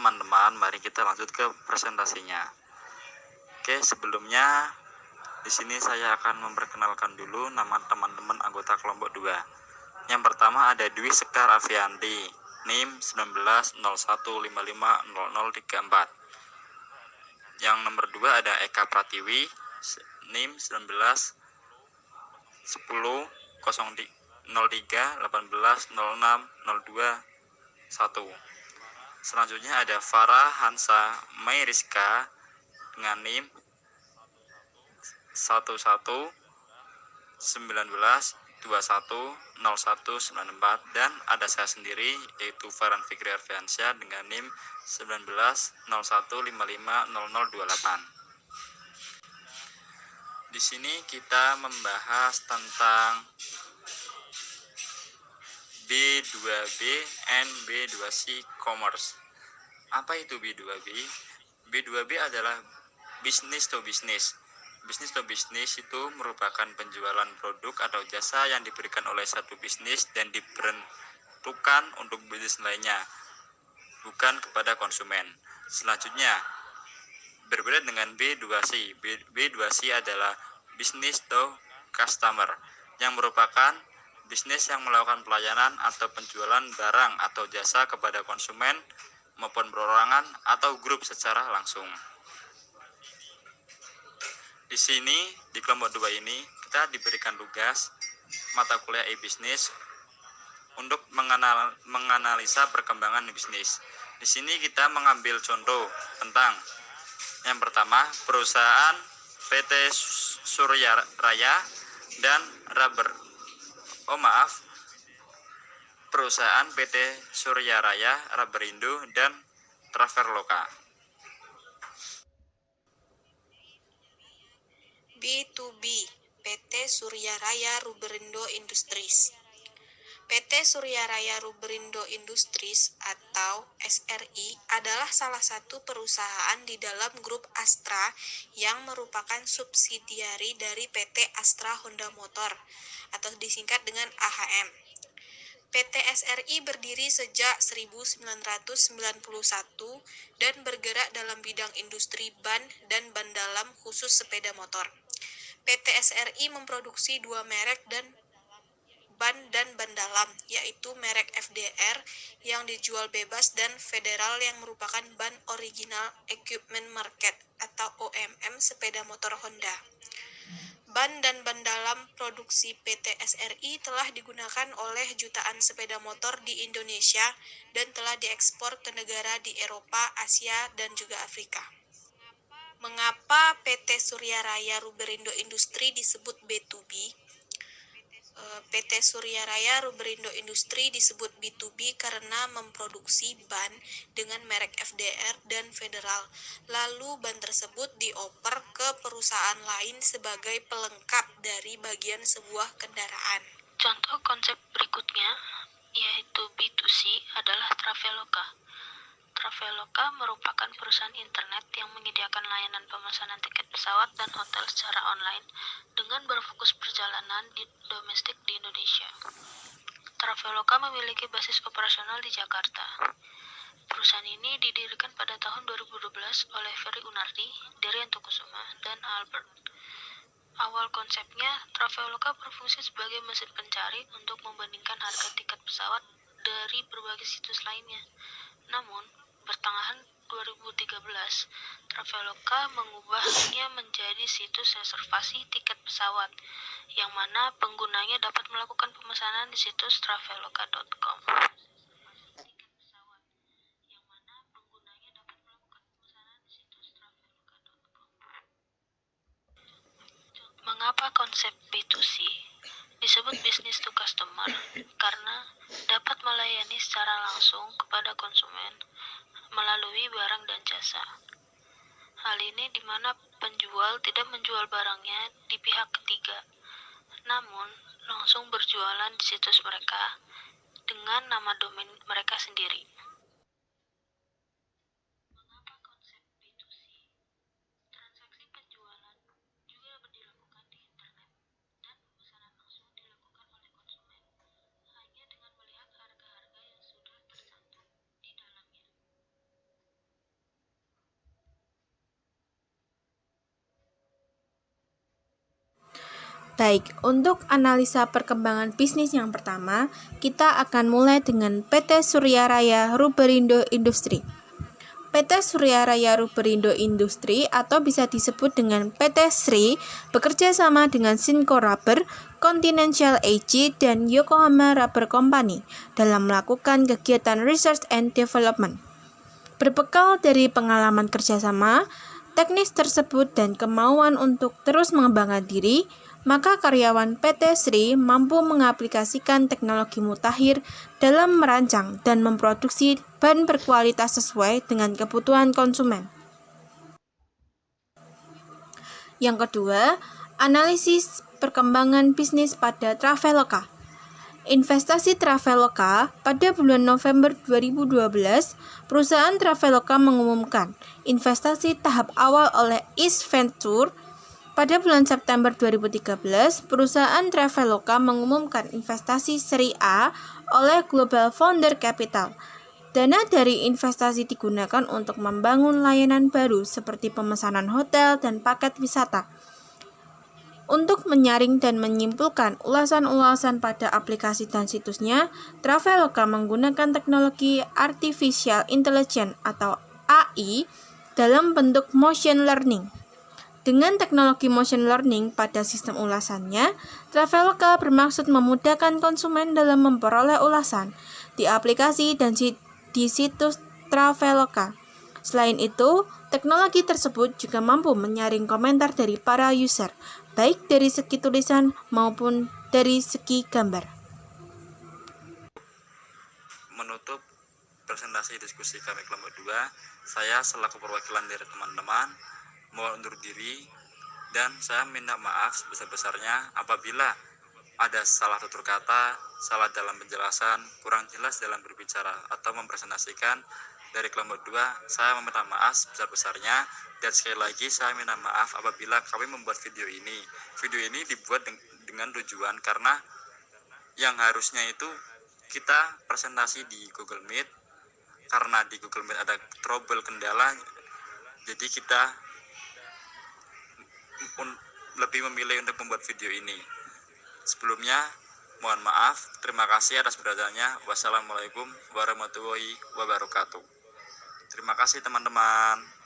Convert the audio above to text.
teman-teman, mari kita lanjut ke presentasinya. Oke, sebelumnya di sini saya akan memperkenalkan dulu nama teman-teman anggota kelompok 2. Yang pertama ada Dwi Sekar Avianti, NIM 1901550034. Yang nomor 2 ada Eka Pratiwi, NIM 19100318060201. Selanjutnya ada Farah Hansa Mayriska dengan NIM 1119210194, dan ada saya sendiri yaitu Farhan Fikri Arfiansyah dengan NIM 1901550028. Di sini kita membahas tentang B2B and B2C Commerce. Apa itu B2B? B2B adalah business to business. Business to business itu merupakan penjualan produk atau jasa yang diberikan oleh satu bisnis dan diperuntukkan untuk bisnis lainnya, bukan kepada konsumen. Selanjutnya, berbeda dengan B2C. B2C adalah business to customer, yang merupakan bisnis yang melakukan pelayanan atau penjualan barang atau jasa kepada konsumen maupun perorangan atau grup secara langsung. Di sini, di kelompok 2 ini, kita diberikan tugas mata kuliah e-bisnis untuk menganalisa perkembangan bisnis. Di sini kita mengambil contoh tentang yang pertama, perusahaan PT Surya Raya dan perusahaan PT Surya Raya, Rubberindo, dan Traveloka. B2B, PT Surya Raya Rubberindo Industries. PT Surya Raya Rubberindo Industries atau SRI adalah salah satu perusahaan di dalam grup Astra yang merupakan subsidiari dari PT Astra Honda Motor atau disingkat dengan AHM. PT SRI berdiri sejak 1991 dan bergerak dalam bidang industri ban dan ban dalam khusus sepeda motor. PT SRI memproduksi 2 merek ban dalam, yaitu merek FDR yang dijual bebas dan Federal yang merupakan ban Original Equipment Market atau OEM sepeda motor Honda. Ban dan ban dalam produksi PT SRI telah digunakan oleh jutaan sepeda motor di Indonesia dan telah diekspor ke negara di Eropa, Asia, dan juga Afrika. Mengapa PT Surya Raya Rubberindo Industri disebut B2B? PT Surya Raya Rubberindo Industri disebut B2B karena memproduksi ban dengan merek FDR dan Federal. Lalu ban tersebut dioper ke perusahaan lain sebagai pelengkap dari bagian sebuah kendaraan. Contoh konsep berikutnya yaitu B2C adalah Traveloka. Traveloka merupakan perusahaan internet yang menyediakan layanan pemesanan tiket pesawat dan hotel secara online dengan berfokus perjalanan domestik di Indonesia. Traveloka memiliki basis operasional di Jakarta. Perusahaan ini didirikan pada tahun 2012 oleh Ferry Unardi, Derianto Kusuma, dan Albert. Awal konsepnya, Traveloka berfungsi sebagai mesin pencari untuk membandingkan harga tiket pesawat dari berbagai situs lainnya. Namun, pertengahan 2013, Traveloka mengubahnya menjadi situs reservasi tiket pesawat, yang mana penggunanya dapat melakukan pemesanan di situs traveloka.com. Mengapa konsep B2C disebut business to customer? Karena dapat melayani secara langsung kepada konsumen melalui barang dan jasa. Hal ini di mana penjual tidak menjual barangnya di pihak ketiga, namun langsung berjualan di situs mereka dengan nama domain mereka sendiri. Mengapa konsep B2C? Transaksi penjualan juga dilakukan di internet dan pemesanan langsung dilakukan oleh konsumen hanya dengan melihat harga-harga yang sudah tercantum di dalamnya. Baik, untuk analisa perkembangan bisnis yang pertama, kita akan mulai dengan PT Surya Raya Ruberindo Industri. PT Surya Raya Ruberindo Industri atau bisa disebut dengan PT SRI bekerja sama dengan Shinko Rubber, Continental AG, dan Yokohama Rubber Company dalam melakukan kegiatan research and development. Berbekal dari pengalaman kerjasama, teknis tersebut dan kemauan untuk terus mengembangkan diri, maka karyawan PT SRI mampu mengaplikasikan teknologi mutakhir dalam merancang dan memproduksi ban berkualitas sesuai dengan kebutuhan konsumen. Yang kedua, analisis perkembangan bisnis pada Traveloka. Investasi Traveloka pada bulan November 2012, perusahaan Traveloka mengumumkan investasi tahap awal oleh East Venture. Pada bulan September 2013, perusahaan Traveloka mengumumkan investasi seri A oleh Global Founder Capital. Dana dari investasi digunakan untuk membangun layanan baru seperti pemesanan hotel dan paket wisata. Untuk menyaring dan menyimpulkan ulasan-ulasan pada aplikasi dan situsnya, Traveloka menggunakan teknologi Artificial Intelligence atau AI dalam bentuk motion learning. Dengan teknologi motion learning pada sistem ulasannya, Traveloka bermaksud memudahkan konsumen dalam memperoleh ulasan di aplikasi dan di situs Traveloka. Selain itu, teknologi tersebut juga mampu menyaring komentar dari para user, baik dari segi tulisan maupun dari segi gambar. Menutup presentasi diskusi kami kelompok 2, saya selaku perwakilan dari teman-teman mohon undur diri dan saya minta maaf sebesar-besarnya apabila ada salah tutur kata, salah dalam penjelasan, kurang jelas dalam berbicara atau mempresentasikan. Dari kelompok 2, saya meminta maaf sebesar-besarnya dan sekali lagi saya minta maaf apabila kami membuat video ini. Video ini dibuat dengan tujuan karena yang harusnya itu kita presentasi di Google Meet, karena di Google Meet ada trouble kendala, jadi kita lebih memilih untuk membuat video ini. Sebelumnya, mohon maaf, terima kasih atas perhatiannya. Wassalamualaikum warahmatullahi wabarakatuh. Terima kasih teman-teman.